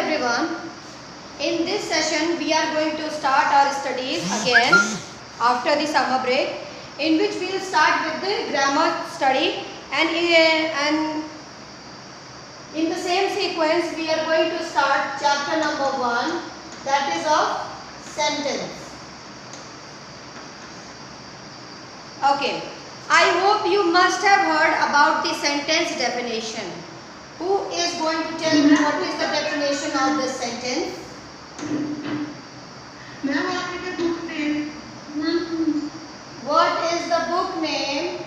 everyone. In this session we are going to start our studies again after the summer break, in which we will start with the grammar study, and in the same sequence we are going to start chapter number 1, that is of sentence. Okay, I hope you must have heard about the sentence definition. Who is going to tell me what is the definition of this sentence? What is the book name?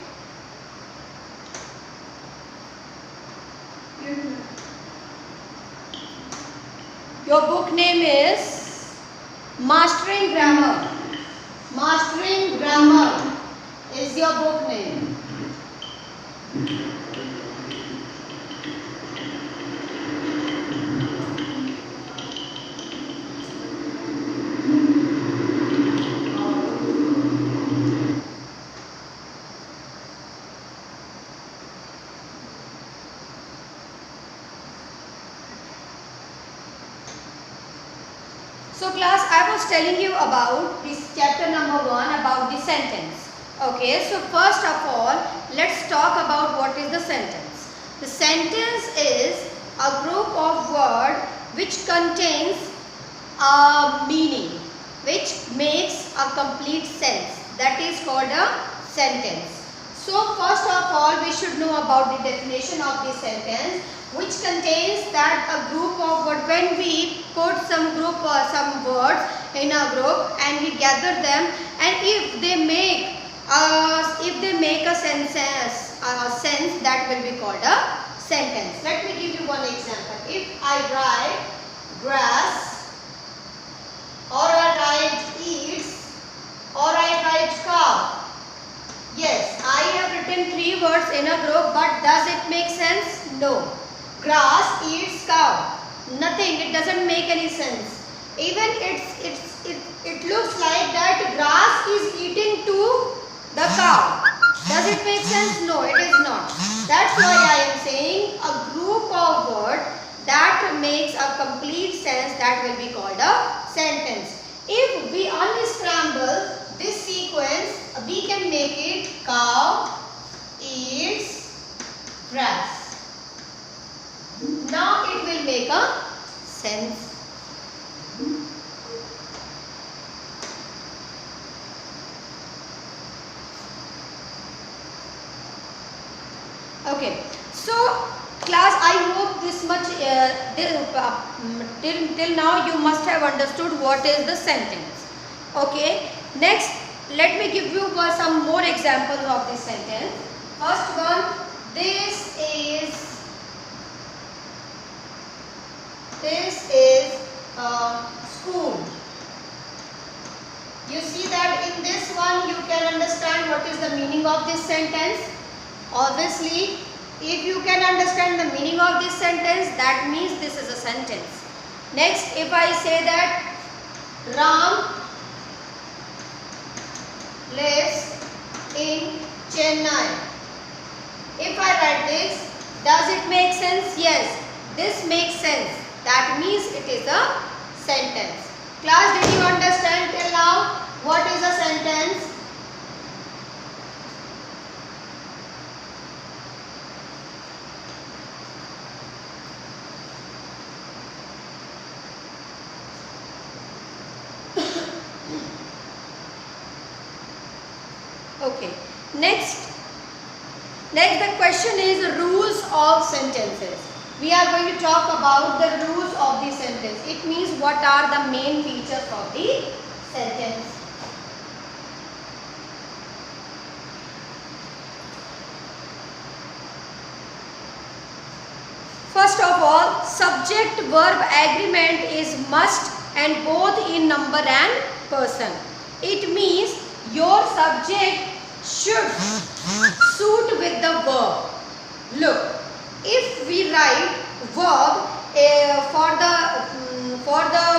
Your book name is Mastering Grammar. Mastering Grammar is your book name. So class, I was telling you about this chapter number 1 about the sentence. Okay, so first of all, let's talk about what is the sentence. The sentence is a group of words which contains a meaning, which makes a complete sense. That is called a sentence. So first of all, we should know about the definition of the sentence, which contains that a group of words. When we put some words in a group and we gather them, and if they make a sense, that will be called a sentence. Let me give you one example. If I write grass, or I write eats, or I write cow. Yes, I have written 3 words in a group, but does it make sense? No. Grass eats cow. Nothing. It doesn't make any sense. Even it looks like that grass is eating to the cow. Does it make sense? No, it is not. That's why I am saying a group of words that makes a complete sense, that will be called a sentence. If we unscramble this sequence, we can make it cow eats grass. Now it will make a sense. Okay, so class, I hope this much till now you must have understood what is the sentence. Okay, next let me give you some more examples of this sentence. First one, this is school. You see that in this one you can understand what is the meaning of this sentence. Obviously, if you can understand the meaning of this sentence, that means this is a sentence. Next, if I say that Ram lives in Chennai. If I write this, does it make sense? Yes, this makes sense. That means it is a sentence. Class, did you understand till now what is a sentence? Okay. Next the question is rules of sentences. We are going to talk about the rules of the sentence. It means what are the main features of the sentence. First of all, subject-verb agreement is must, and both in number and person. It means your subject should suit with the verb. Look, if we write verb for the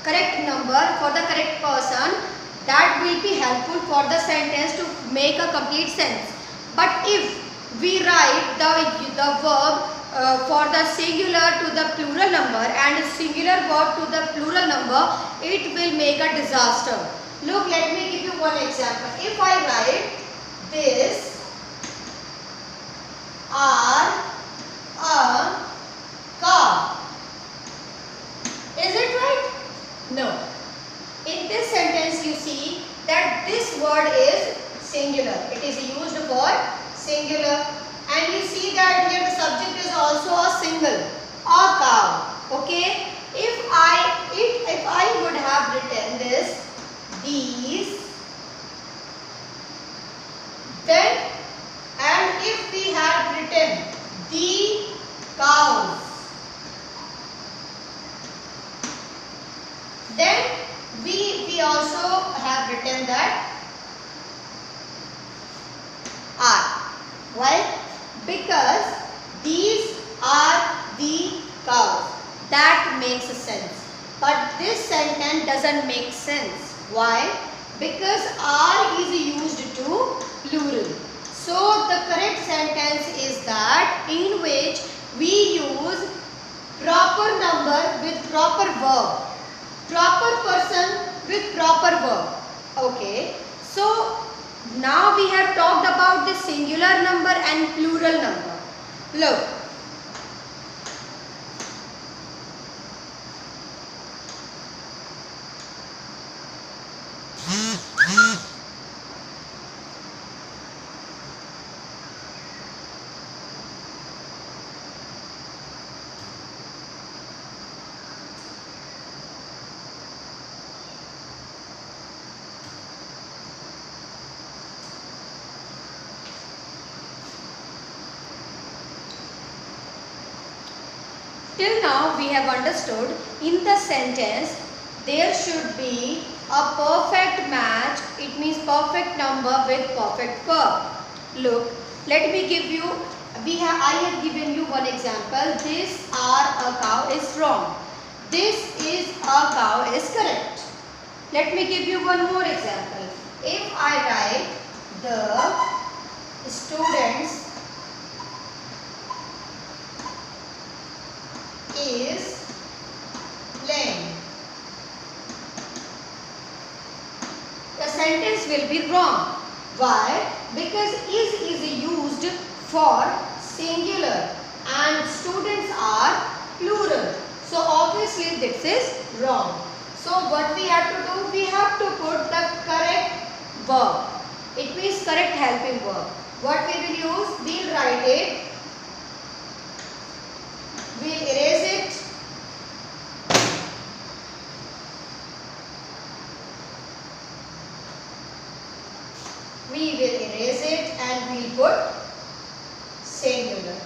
correct number, for the correct person, that will be helpful for the sentence to make a complete sense. But if we write the verb for the singular to the plural number, and and singular verb to the plural number, it will make a disaster. Look, let me give you one example. If I write this are a cow, is it right? No. In this sentence you see that this word is singular. It is used for singular, and you see that here the subject is also a single, a cow. Okay. If I would have written this, these, then, and if we had written the cows, then we also have written that are. Why? Because these are the cows. That makes sense. But this sentence doesn't make sense. Why? Because are is used to plural. So the correct sentence is that in which we use proper number with proper verb, proper person with proper verb. Okay. So now we have talked about the singular number and plural number. Look. Till now we have understood in the sentence there should be a perfect match. It means perfect number with perfect verb. Look, let me give you, I have given you one example. This are a cow is wrong. This is a cow is correct. Let me give you one more example. If I write the students is playing, the sentence will be wrong. Why? Because is used for singular and students are plural. So obviously this is wrong. So what we have to do? We have to put the correct verb. It means correct helping verb. What we will use? We'll write it. We'll erase it. We will erase it and we'll put singular.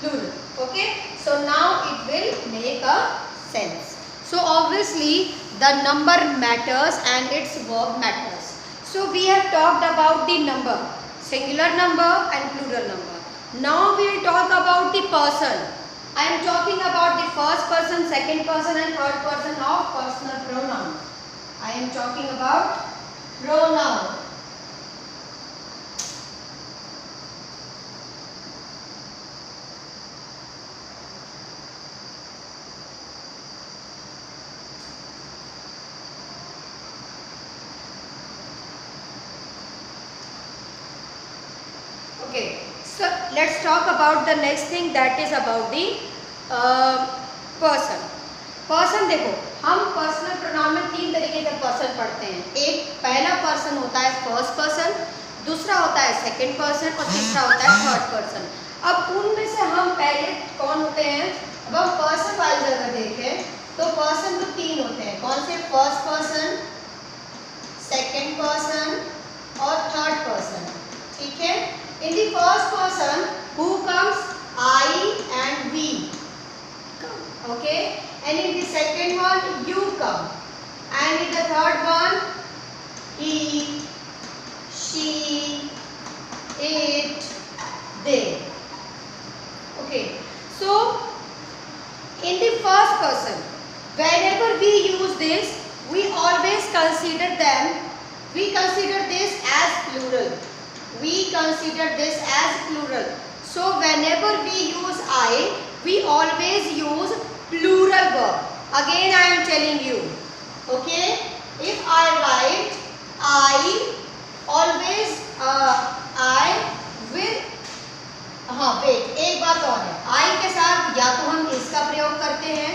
Plural. Okay. So now it will make a sense. So obviously the number matters and its verb matters. So we have talked about the number, singular number and plural number. Now we will talk about the person. I am talking about the first person, second person and third person of personal pronoun. I am talking about pronoun. Okay, so let's talk about the next thing, that is about the person. Person देखो, हम personal pronoun में तीन तरीके के person पढ़ते हैं. एक पहला पर्सन होता है फर्स्ट पर्सन, दूसरा होता है सेकंड पर्सन और तीसरा होता है थर्ड पर्सन. अब उनमें से हम पहले कौन होते हैं? अब हम पर्सन वाली जगह देखें तो पर्सन तो तीन होते हैं. कौन से? फर्स्ट पर्सन, सेकंड पर्सन और थर्ड पर्सन. ठीक है. In the first person who comes? I and we. Okay. And in the second one, you come. And in the third one, he, she, it, they. Okay. So, in the first person, whenever we use this, we always consider them, we consider this as plural. We consider this as plural. So, whenever we I, we always use plural verb. Again I am telling you, okay, if I write I always I with, हाँ wait, एक बात और है, I के साथ या तो हम इसका प्रयोग करते हैं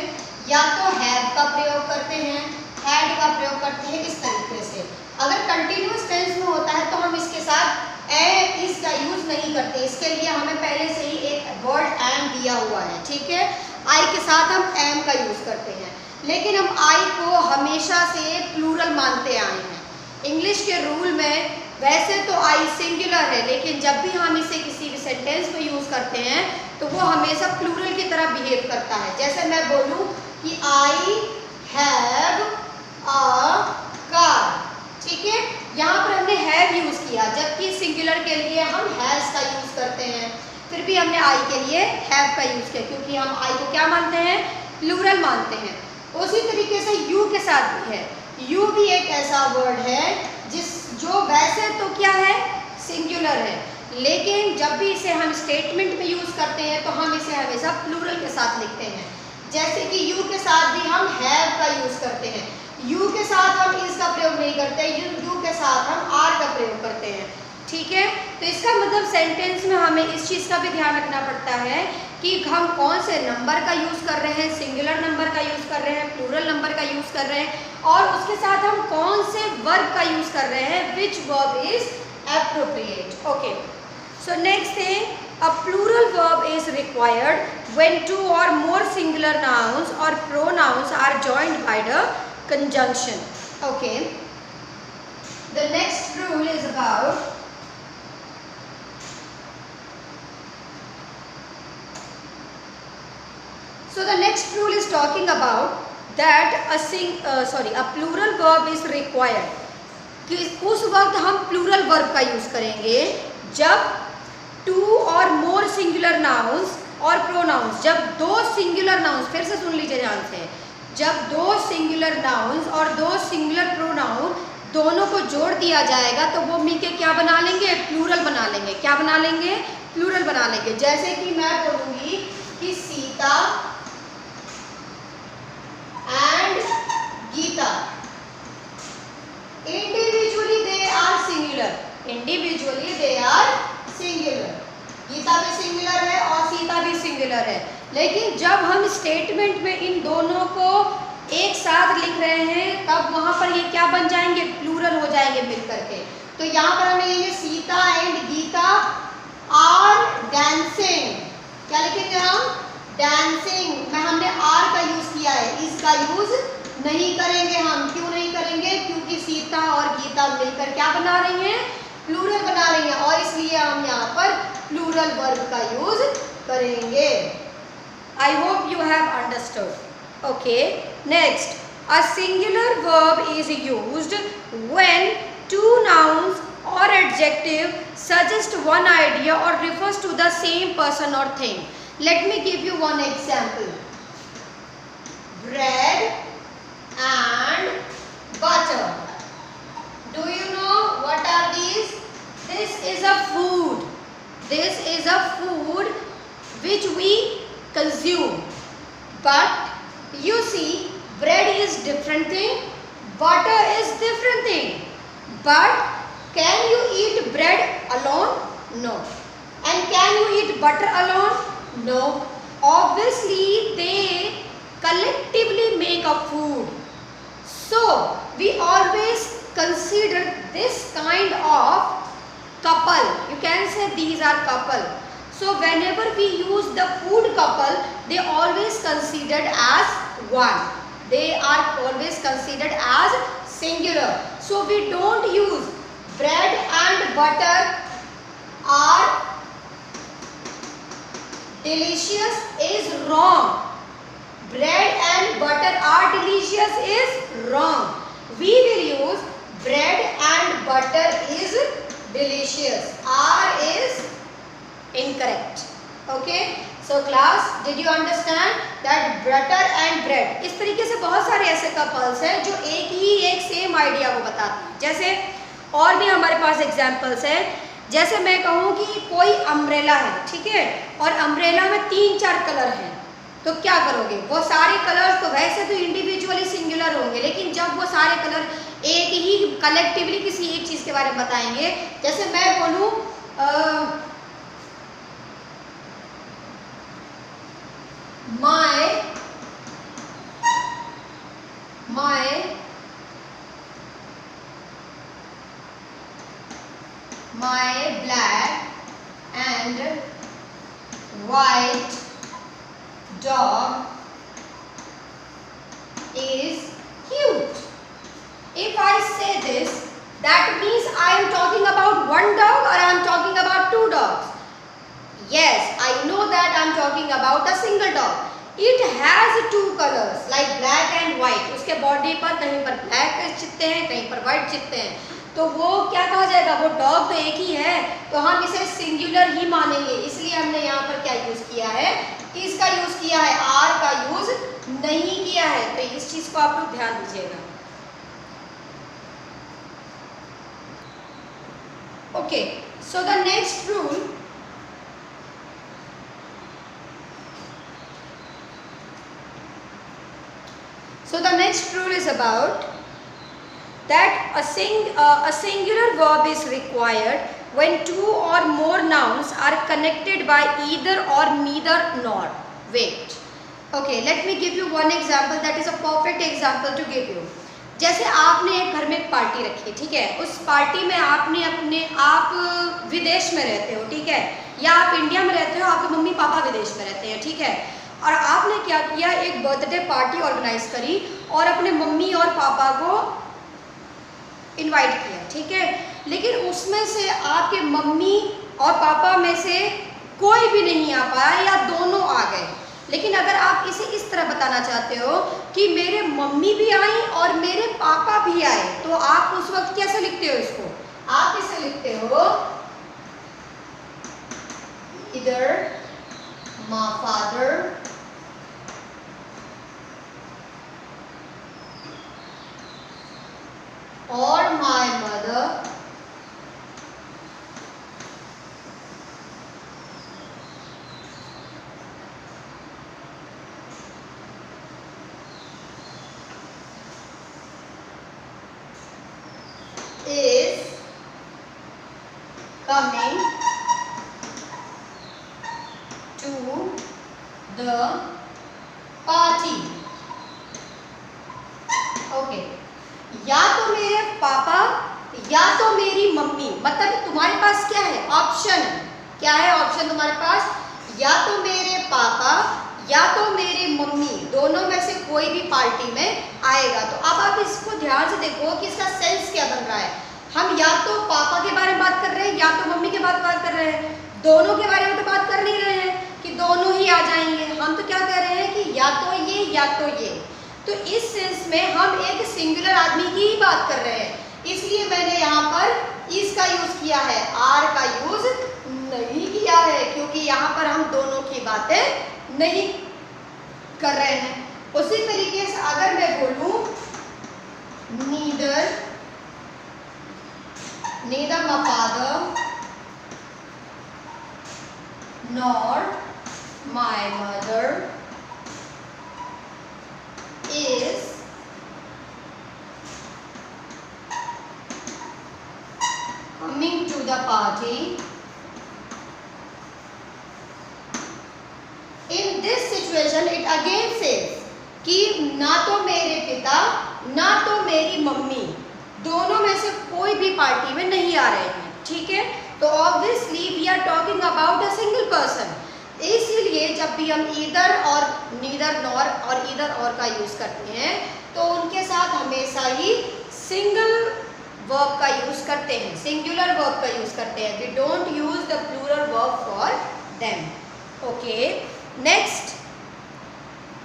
या तो have का प्रयोग करते हैं, had का प्रयोग करते हैं, इस तरीके से। अगर कंटिन्यूअस टेंस में होता है तो हम इसके साथ इस का यूज नहीं करते, इसके लिए हमें पहले से ही एक वर्ड एम दिया हुआ है, ठीक है। आई के साथ हम एम का यूज करते हैं, लेकिन हम आई को हमेशा से प्लूरल मानते आए हैं। इंग्लिश के रूल में वैसे तो आई सिंगुलर है, लेकिन जब भी हम इसे किसी भी सेंटेंस में यूज करते हैं तो वो हमेशा प्लूरल की तरह बिहेव करता है। जैसे मैं बोलूँ कि आई हैव अ कार, ठीक है, यहाँ पर हमने हैव यूज किया, जबकि सिंगुलर के लिए हम हैज का यूज करते हैं। फिर भी हमने आई के लिए हैव का यूज किया, क्योंकि हम आई को क्या मानते हैं, प्लूरल मानते हैं। उसी तरीके से यू के साथ भी है। यू भी एक ऐसा वर्ड है जो वैसे तो क्या है, सिंगुलर है, लेकिन जब भी इसे हम स्टेटमेंट में यूज करते हैं तो हम इसे हमेशा प्लूरल के साथ लिखते हैं। जैसे कि यू के साथ भी हम हैव का यूज करते हैं, यू के साथ हम इस का प्रयोग नहीं करते, यू के साथ हम आर का प्रयोग करते हैं, ठीक है। तो इसका मतलब सेंटेंस में हमें इस चीज़ का भी ध्यान रखना पड़ता है कि हम कौन से नंबर का यूज़ कर रहे हैं, सिंगुलर नंबर का यूज़ कर रहे हैं, प्लूरल नंबर का यूज़ कर रहे हैं, और उसके साथ हम कौन से वर्ब का यूज़ कर रहे हैं, which verb is appropriate. Okay, so next thing, a plural verb is required when two or more singular nouns or pronouns are joined by the conjunction. Okay, the next rule is about the next rule is talking about that a plural verb is required, कि उस वक्त हम plural verb का use करेंगे जब to और मोर singular nouns और pronounce, जब दो सिंगुलर नाउन्स, फिर से सुन लीजिए ध्यान से, जब दो सिंगुलर नाउन्स और दो सिंगुलर प्रोनाउन दोनों को जोड़ दिया जाएगा तो वो मिलके क्या बना लेंगे, प्लूरल बना लेंगे। क्या बना लेंगे, प्लूरल बना लेंगे। जैसे कि मैं बोलूंगी कि Sita and Gita, individually they are singular, individually they are singular, Gita भी सिंगुलर है और सीता भी सिंगुलर है, लेकिन जब हम स्टेटमेंट में इन दोनों को एक साथ लिख रहे हैं तब वहां पर ये क्या बन जाएंगे, प्लूरल हो जाएंगे मिलकर के। तो यहाँ पर हम लिखेंगे Sita and Gita are dancing, क्या लिखेंगे हम, डांसिंग में हमने आर का यूज किया है, इसका यूज नहीं करेंगे हम। क्यों नहीं करेंगे, क्योंकि सीता और गीता मिलकर क्या बना रही हैं, प्लूरल बना रही हैं, और इसलिए हम यहाँ पर प्लूरल वर्ब का यूज करेंगे। I hope you have understood. Okay, next, a singular verb is used when two nouns or adjective suggest one idea or refers to the same person or thing. Let me give you one example. Bread and butter. Do you know what are these? This is a food. This is a food which we consume. But you see, bread is different thing, butter is different thing. But can you eat bread alone? No. And can you eat butter alone? No. Obviously, they collectively make a food. So, we always consider this kind of couple. You can say these are couple. So, whenever we use the food couple, they always considered as one. They are always considered as singular. So, we don't use bread and butter are delicious is wrong. Bread and butter are delicious is wrong. We will use bread and butter is delicious. R is incorrect. Okay. So class, did you understand that butter and bread? इस तरीके से बहुत सारे ऐसे couples हैं जो एक same idea को बताते हैं। जैसे और भी हमारे पास एग्जाम्पल्स हैं, जैसे मैं कहूँ कि कोई अम्ब्रेला है, ठीक है, और अम्ब्रेला में 3-4 कलर हैं, तो क्या करोगे? वो सारे कलर तो वैसे तो इंडिविजुअली सिंगुलर होंगे, लेकिन जब वो सारे कलर एक ही कलेक्टिवली किसी एक चीज़ के बारे में बताएंगे, जैसे मैं बोलूँ my black and white dog is cute. If I say this, that means I am talking about one dog or I am talking about two dogs. Yes, I know that I am talking about a single dog. It has two colors like black and white. उसके body पर कहीं पर black चित्ते हैं, कहीं पर white चित्ते हैं, तो वो क्या कहा जाएगा? वो डॉग तो एक ही है, तो हम इसे सिंगुलर ही मानेंगे। इसलिए हमने यहाँ पर क्या यूज किया है? इसका यूज किया है, आर का यूज नहीं किया है। तो इस चीज को आप लोग ध्यान दीजिएगा। Okay, so the next rule, so the next rule is about that a singular verb is required when two or more nouns are connected by either or neither nor. Wait, okay, let me give you one example that is a perfect example to give you. जैसे आपने एक घर में एक party रखी, ठीक है, उस पार्टी में आप विदेश में रहते हो, ठीक है, या आप इंडिया में रहते हो, आपके मम्मी पापा विदेश में रहते हैं, ठीक है, और आपने क्या किया? एक बर्थडे पार्टी ऑर्गेनाइज करी और अपने मम्मी और पापा को इनवाइट किया, ठीक है, लेकिन उसमें से आपके मम्मी और पापा में से कोई भी नहीं आ पाया या दोनों आ गए। लेकिन अगर आप इसे इस तरह बताना चाहते हो कि मेरे मम्मी भी आई और मेरे पापा भी आए, तो आप उस वक्त कैसे लिखते हो इसको? आप इसे लिखते हो इधर my father or my mother is coming to the party. Okay, या तो मेरे पापा या तो मेरी मम्मी, मतलब तुम्हारे पास क्या है? ऑप्शन है। क्या है ऑप्शन तुम्हारे पास? या तो मेरे पापा या तो मेरी मम्मी, दोनों में से कोई भी पार्टी में आएगा। तो अब आप इसको ध्यान से देखो कि इसका सेंस क्या बन रहा है। हम या तो पापा के बारे में बात कर रहे हैं या तो मम्मी के बारे में बात कर रहे हैं, दोनों के बारे में तो बात कर नहीं रहे हैं कि दोनों ही आ जाएंगे। हम तो क्या कह रहे हैं कि या तो ये या तो ये। तो इस सेंस में हम एक सिंगुलर आदमी की ही बात कर रहे हैं, इसलिए मैंने यहाँ पर इसका यूज किया है, आर का यूज नहीं किया है, क्योंकि यहाँ पर हम दोनों की बातें नहीं कर रहे हैं। उसी तरीके से अगर मैं बोलूं neither my father nor my mother is coming to the party. In this situation it again says कि ना तो मेरे पिता ना तो मेरी मम्मी, दोनों में से कोई भी पार्टी में नहीं आ रहे हैं, ठीक है। तो obviously we are talking about a single person, इसीलिए जब भी हम ईदर और नीदर नॉर और ईदर और का यूज करते हैं तो उनके साथ हमेशा ही सिंगल वर्ब का यूज करते हैं, सिंगुलर वर्ब का यूज करते हैं। We don't use the plural verb for them. Okay,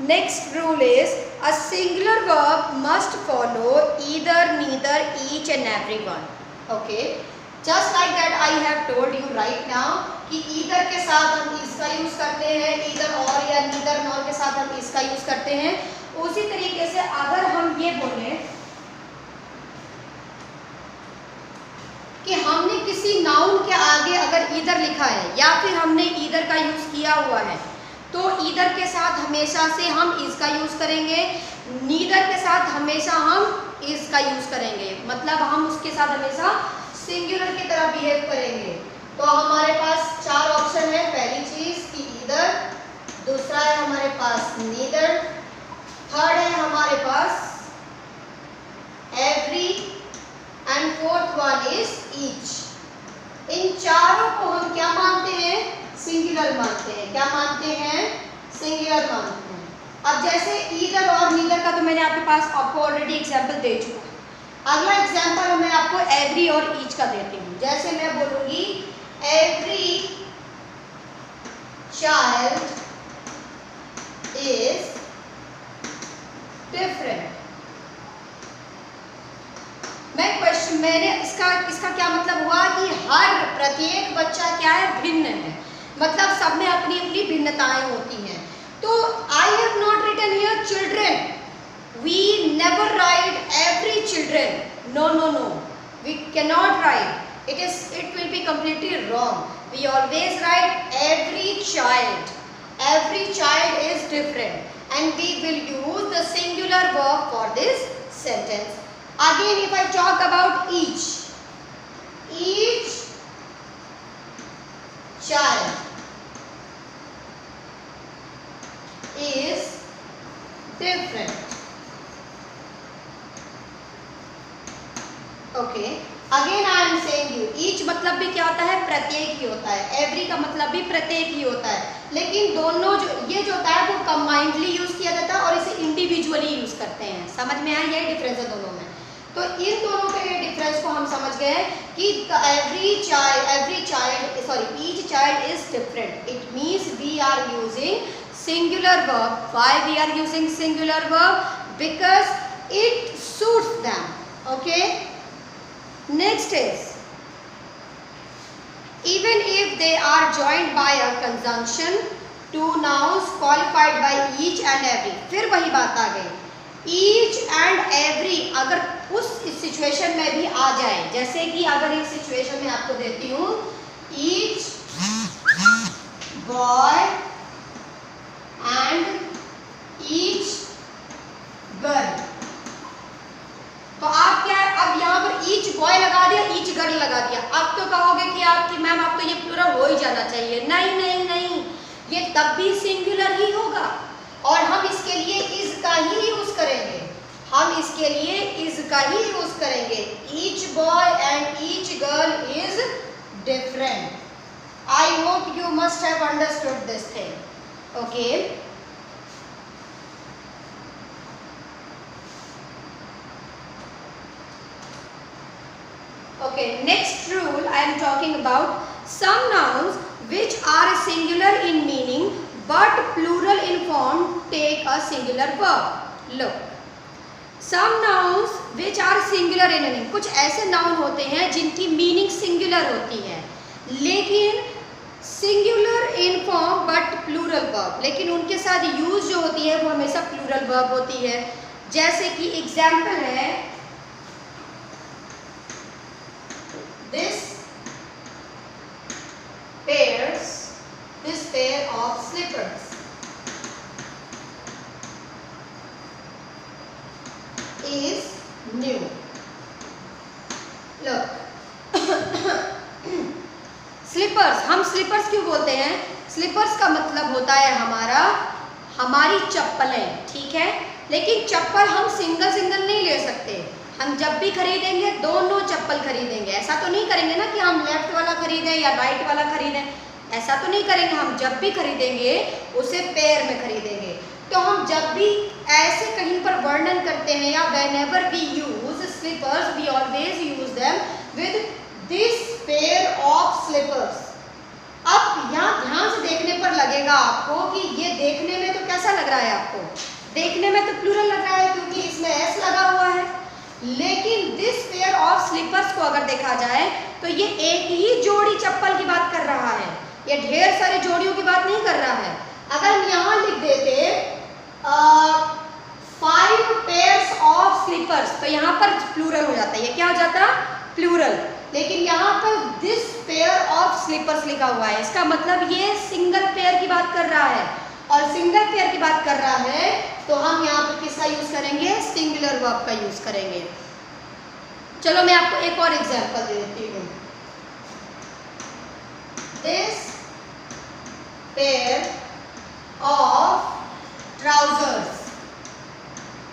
next rule is a singular verb must follow either, neither, each and every one. Okay, just like that I have told you right now कि either के साथ हम इसका use करते हैं, either और या neither nor के साथ हम इसका यूज करते हैं। उसी तरीके से अगर हम ये बोलें कि हमने किसी नाउन के आगे अगर ईदर लिखा है या फिर हमने ईदर का यूज़ किया हुआ है तो ईदर के साथ हमेशा से हम इज का यूज़ करेंगे, नीदर के साथ हमेशा हम इज का यूज़ करेंगे, मतलब हम उसके साथ हमेशा सिंगुलर की तरह बिहेव करेंगे। तो हमारे पास 4 ऑप्शन है, पहली चीज़ कि ईदर, दूसरा है हमारे पास नीदर, थर्ड है हमारे पास every and fourth one is each. इन चारों को हम क्या मानते हैं? सिंगुलर मानते हैं। क्या मानते हैं? सिंगुलर मानते हैं। अब जैसे ईदर और नीदर का तो मैंने आपके पास आपको ऑलरेडी एग्जाम्पल दे चुका। अगला एग्जाम्पल मैं आपको एवरी और ईच का देती हूँ। जैसे मैं बोलूँगी एवरी चाइल्ड इज डिफरेंट। मैंने इसका क्या मतलब हुआ कि हर प्रत्येक बच्चा क्या है? भिन्न है, मतलब सब में अपनी अपनी भिन्नताएं होती हैं। तो I have not written here children, we never write every children, no no no, we can not write, it will be completely wrong. We always write every child is different and we will use the singular verb for this sentence. Again, if I talk about each child is different. Okay. Again I am saying you, each मतलब भी क्या होता है? प्रत्येक ही होता है। every का मतलब भी प्रत्येक ही होता है, लेकिन दोनों ये जो होता है वो कंबाइंडली यूज किया जाता है और इसे इंडिविजुअली यूज करते हैं। समझ में आया? यही डिफरेंस है दोनों में। तो इन दोनों के डिफरेंस को हम समझ गए कि each child is different. It means we are using singular verb. Why we are using singular verb? Because it suits them. Okay. Next is, even if they are joined by a conjunction, two nouns qualified by each and every. फिर वही बात आ गई, each and every अगर उस situation में भी आ जाए, जैसे कि अगर एक सिचुएशन में आपको देती हूँ each boy and each girl, तो आप क्या, अब यहाँ पर ईच बॉय लगा दिया, ईच गर्ल लगा दिया। अब तो कहोगे कि आपकी मैम आप तो ये प्लूरल हो ही जाना चाहिए। नहीं नहीं नहीं, ये तब भी सिंगुलर ही होगा और हम इसके लिए इज का ही यूज करेंगे। हम इसके लिए इज का ही यूज करेंगे। Each boy and each girl is different. I hope you must have understood this thing. Okay, okay, next rule I am talking about some nouns which are singular in meaning but plural in form take a singular verb. Look, some nouns which are singular in meaning, कुछ ऐसे noun होते हैं जिनकी meaning singular होती है लेकिन singular in form but plural verb, लेकिन उनके साथ use जो होती है वो हमेशा plural verb होती है। जैसे कि एग्जाम्पल है this pair of slippers is new. Look, slippers, हम स्लीपर्स क्यों बोलते हैं? स्लीपर्स का मतलब होता है हमारी चप्पलें, ठीक है, लेकिन चप्पल हम सिंगल नहीं ले सकते। हम जब भी खरीदेंगे दोनों चप्पल खरीदेंगे, ऐसा तो नहीं करेंगे ना कि हम लेफ्ट वाला खरीदें या राइट वाला खरीदें, ऐसा तो नहीं करेंगे। हम जब भी खरीदेंगे उसे पेयर में खरीदेंगे। तो हम जब भी ऐसे कहीं पर वर्णन करते हैं या whenever we use slippers we always use them with this pair of slippers. अब यहाँ ध्यान से देखने पर लगेगा आपको कि ये देखने में तो कैसा लग रहा है? आपको देखने में तो प्लूरल लग रहा है क्योंकि इसमें s लगा हुआ है, लेकिन दिस पेयर ऑफ स्लीपर्स को अगर देखा जाए तो ये एक ही जोड़ी चप्पल की बात कर रहा है, ये ढेर सारी जोड़ियों की बात नहीं कर रहा है। अगर हम यहाँ लिख देते 5 pairs of slippers तो यहाँ पर प्लूरल हो जाता है, ये क्या हो जाता? प्लूरल। लेकिन यहाँ लिखा हुआ है, इसका मतलब ये सिंगल पेयर की बात कर रहा है, और सिंगल पेयर की बात कर रहा है तो हम यहाँ पे किसका यूज करेंगे, सिंगुलर वर्ब का यूज करेंगे। चलो मैं आपको एक और एग्जांपल दे देती हूँ। This pair of trousers,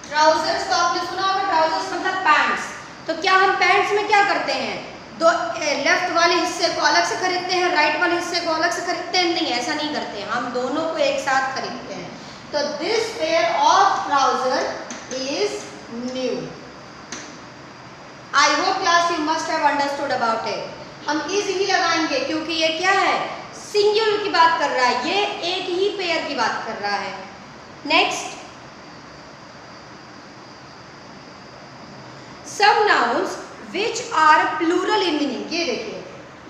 trousers तो आपने सुना होगा, ट्राउजर्स मतलब पैंट्स। तो क्या हम पैंट्स में क्या करते हैं, दो लेफ्ट वाले हिस्से को अलग से खरीदते हैं, राइट वाले हिस्से को अलग से खरीदते हैं? नहीं, ऐसा नहीं करते हैं, हम दोनों को एक साथ खरीदते हैं। तो this pair of trouser is new. I hope class you must have understood about it. हम इज ही लगाएंगे क्योंकि ये क्या है, सिंगुलर की बात कर रहा है, ये एक ही पेयर की बात कर रहा है। Next, some nouns which are plural in meaning. ये देखिए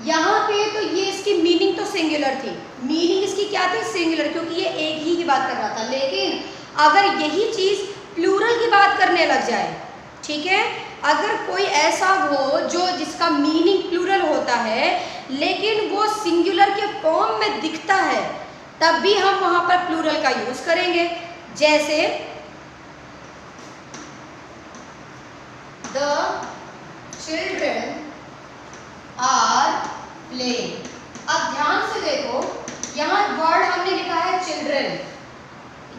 यहाँ पे तो ये इसकी मीनिंग तो सिंगुलर थी, मीनिंग इसकी क्या थी, सिंगुलर, क्योंकि ये एक ही की बात कर रहा था। लेकिन अगर यही चीज प्लूरल की बात करने लग जाए, ठीक है, अगर कोई ऐसा हो जो जिसका मीनिंग प्लूरल होता है लेकिन वो सिंगुलर के फॉर्म में दिखता है, तब भी हम वहां पर प्लूरल का यूज करेंगे। जैसे द चिल्ड्रन आर प्लेइंग। अब ध्यान से देखो, यहाँ वर्ड हमने लिखा है चिल्ड्रन,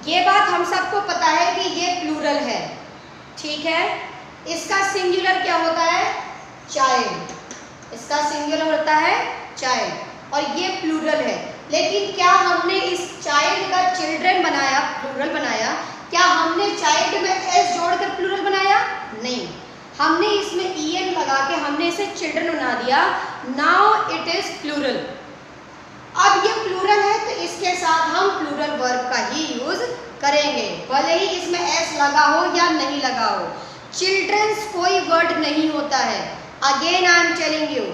ये बात हम सबको पता है कि ये प्लूरल है, ठीक है। इसका सिंगुलर क्या होता है, चाइल्ड, इसका सिंगुलर होता है चाइल्ड, और ये प्लूरल है। लेकिन क्या हमने इस चाइल्ड का चिल्ड्रन बनाया, प्लूरल बनाया? क्या हमने चाइल्ड में एस जोड़कर प्लूरल बनाया? नहीं, हमने इसमें en लगा के हमने इसे चिल्ड्रन बना दिया। Now it is plural. अब ये प्लूरल है तो इसके साथ हम प्लूरल वर्ब का ही यूज करेंगे, भले ही इसमें s लगा हो या नहीं लगा हो। चिल्ड्रंस कोई वर्ड नहीं होता है। Again I am telling you,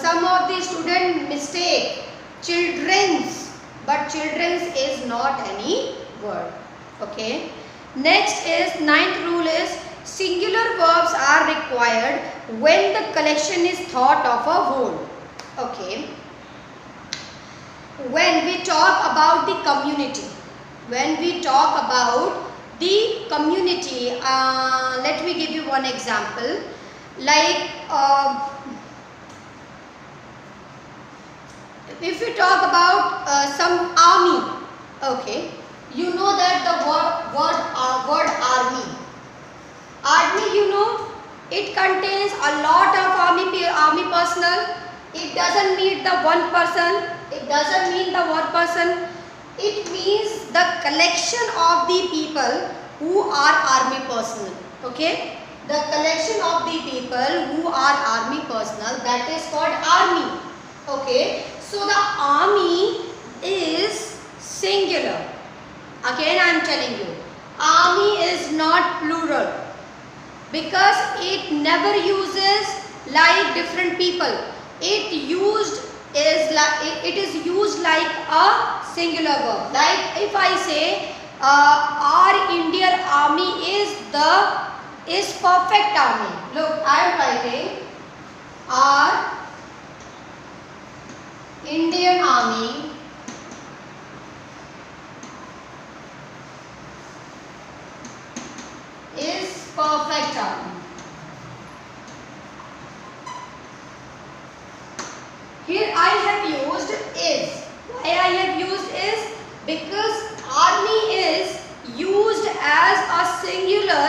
some of the student mistake childrens, but childrens is not any word. Okay, next is 9th rule is singular verbs are required when the collection is thought of a whole. Okay, when we talk about the community, when we talk about the community, let me give you one example, like if we talk about some army, okay, you know that the word army, you know, it contains a lot of army personnel. It doesn't mean the one person, it doesn't mean the one person, it means the collection of the people who are army personnel. Okay, the collection of the people who are army personnel, that is called army. Okay, so the army is singular. Again I am telling you, army is not plural, because it never uses like different people. It is used like a singular verb. Like if I say our Indian army is perfect army. Look, I am writing our Indian army is perfect army. Here I have used is. Why I have used is? Because army is used as a singular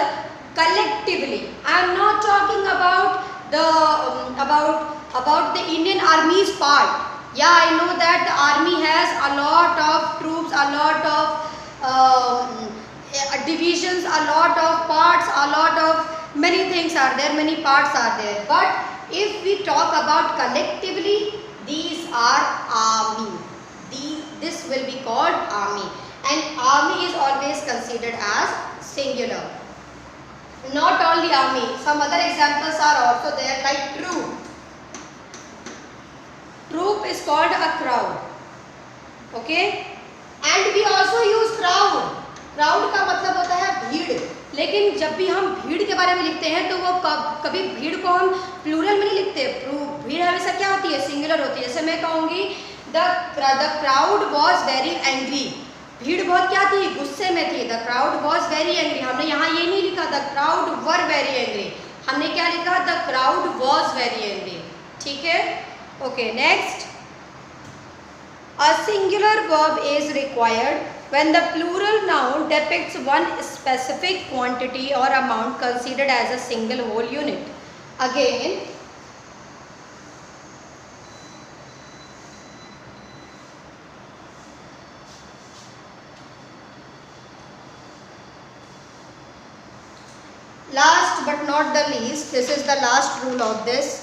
collectively. I am not talking about the Indian Army's part. Yeah, I know that the army has a lot of troops, a lot of divisions, a lot of parts, a lot of many things are there, many parts are there. But if we talk about collectively, these are army. This will be called army, and army is always considered as singular. Not only army, some other examples are also there, like troop. Troop is called a crowd. Okay, and we also use crowd. Crowd का मतलब होता है भीड़, लेकिन जब भी हम भीड़ के बारे में लिखते हैं तो वो कभी भीड़ को हम प्लूरल में नहीं लिखते। भीड़ हमेशा क्या होती है, सिंगुलर होती है। जैसे मैं कहूँगी the crowd was very angry, भीड़ बहुत क्या थी, गुस्से में थी। The crowd was very angry, हमने यहाँ ये नहीं लिखा the crowd were very angry, हमने क्या लिखा, the crowd was very angry. ठीक है, okay next, a singular verb is required when the plural noun depicts one specific quantity or amount considered as a single whole unit. Again, last but not the least, this is the last rule of this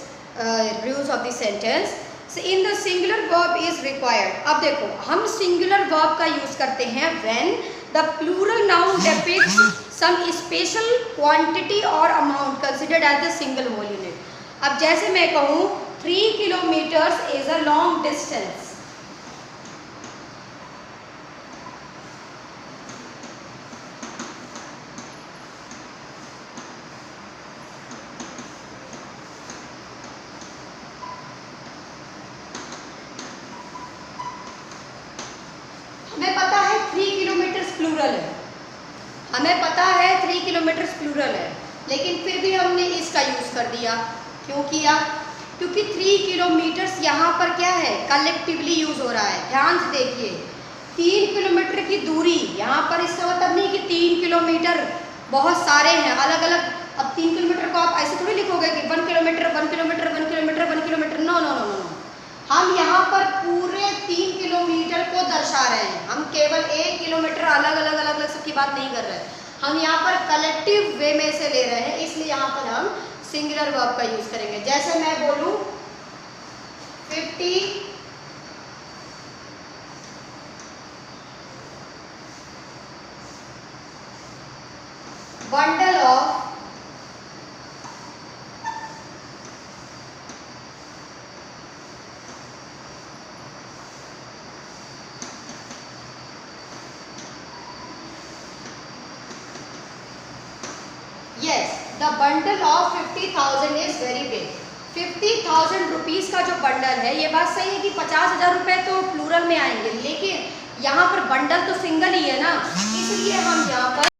rules of the sentence. So in the singular verb is required. अब देखो हम singular verb का use करते हैं when the plural noun depicts some special quantity or amount considered as the single whole unit. अब जैसे मैं कहूँ 3 kilometers is a long distance. हमें पता है 3 किलोमीटर प्लूरल है, हमें पता है 3 किलोमीटर प्लूरल है, लेकिन फिर भी हमने इसका यूज़ कर दिया। क्यों किया? क्योंकि 3 किलोमीटर्स यहाँ पर क्या है, कलेक्टिवली यूज़ हो रहा है। ध्यान से देखिए, 3 किलोमीटर की दूरी यहाँ पर, इसका मतलब नहीं कि 3 किलोमीटर बहुत सारे हैं अलग अलग। अब 3 किलोमीटर को आप ऐसे थोड़ी लिखोगे कि 1 kilometre 1 kilometre 1 kilometre 1 kilometre, no no no no, हम यहाँ पर पूरे 3 किलोमीटर को दर्शा रहे हैं। हम केवल 1 किलोमीटर अलग अलग अलग अलग सबकी बात नहीं कर रहे हैं, हम यहाँ पर कलेक्टिव वे में से ले रहे हैं, इसलिए यहाँ पर हम सिंगुलर वर्ब का यूज करेंगे। जैसे मैं बोलूँ 50 bundle of yes, the bundle of 50,000 is very big. 50,000 rupees का जो बंडल है, ये बात सही है कि 50,000 रुपये तो प्लूरल में आएंगे, लेकिन यहाँ पर बंडल तो सिंगल ही है ना, इसलिए हम यहाँ पर